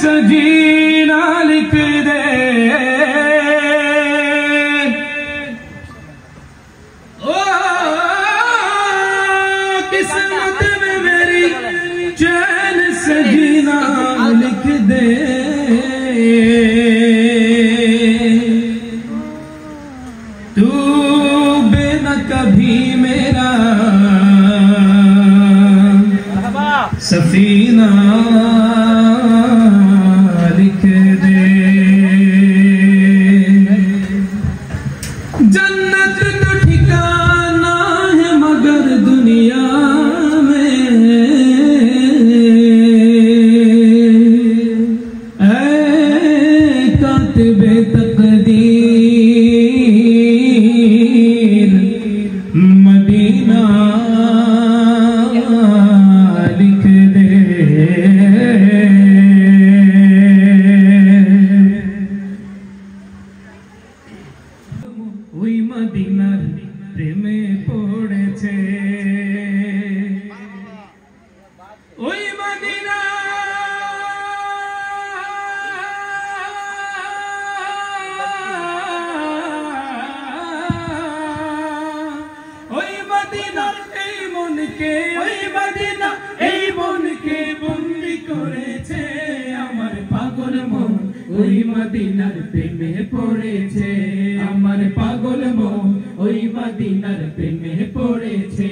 सजीना लिख दे ओ किस्मत में मेरी चैन सजीना लिख दे तू बिना कभी मेरा सफीना लिख दे जन्नत तो ठिकाना है मगर दुनिया में ऐ कातिबे तकदीर मदीना लिख दे ওই মদিনার প্রেমে পড়েছে ওই মদিনা ওই মদিনা এই মনকে ওই মদিনা এই মনকে বন্দি করেছে আমার পাগল মন ওই মদিনার প্রেমে পড়েছে আমার পাগল মন ওই মদিনার প্রেমে পড়েছে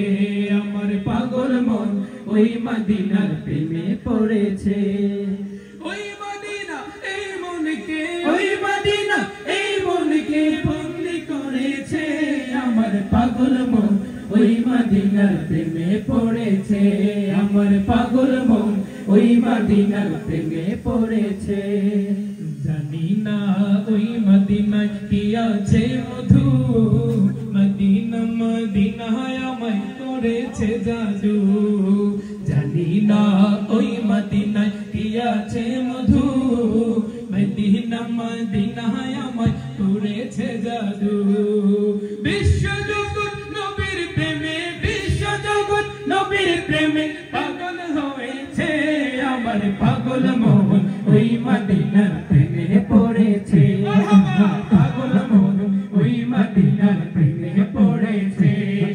আমার পাগল মন ওই মদিনার প্রেমে পড়েছে ওই মদিনা এই মনকে ওই মদিনা এই মনকে বন্দি করেছে আমার পাগল মন ওই মদিনার প্রেমে পড়েছে আমার পাগল মন ওই মদিনার প্রেমে পড়েছে জানি না ওই মদিনায় কি আছে মধু মদিনা মদিনায় আমায় করেছে জাদু জানি না ওই মদিনায় কি আছে মধু মদিনা মদিনায় আমায় করেছে জাদু বিশ্ব জগৎ নবীর প্রেমে বিশ্ব জগৎ নবীর প্রেমে পাগল হয়েছে আমার পাগল মন ওই মদিনার প্রেমে পড়েছে আমার পাগল মন ওই মদিনার প্রেমে পড়েছে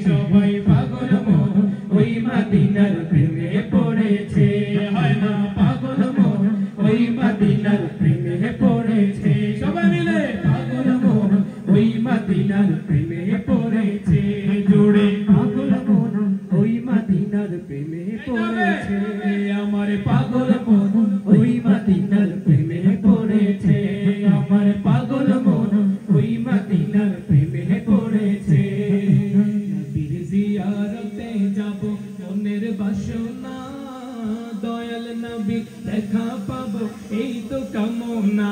সবাই পাগল মন ওই মদিনার প্রেমে পড়েছে হয় না পাগল মন ওই মদিনার প্রেমে পড়েছে সবাই মিলে পাগল মন ওই মদিনার প্রেমে পড়েছে জোড়ে পাগল মন ওই মদিনার প্রেমে পড়েছে আমার পাগল মন ওই মদিনার প্রেমে পড়েছে আমার পাগল মন ওই মদিনার প্রেমে পড়েছে নবীর জিয়ারতে যাব মনের বাসনা দয়াল নবী দেখা পাবো এই তো কামনা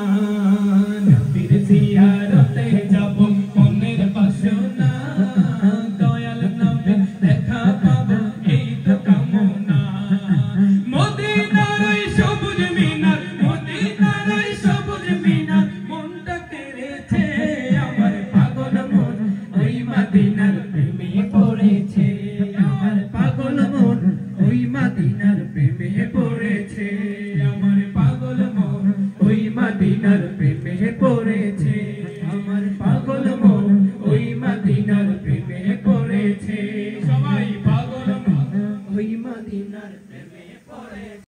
নবীর জিয়ারতে যাব মনের বাসনা দয়াল নবী দেখা পাবো এই তো কামনা মদিনার সবুজ মিনার মদিনার সবুজ মিনার মনটা কেড়েছে আমার পাগল মন ওই মদিনার প্রেমে পড়েছে আমার পাগল মন ওই মদিনার প্রেমে পড়েছে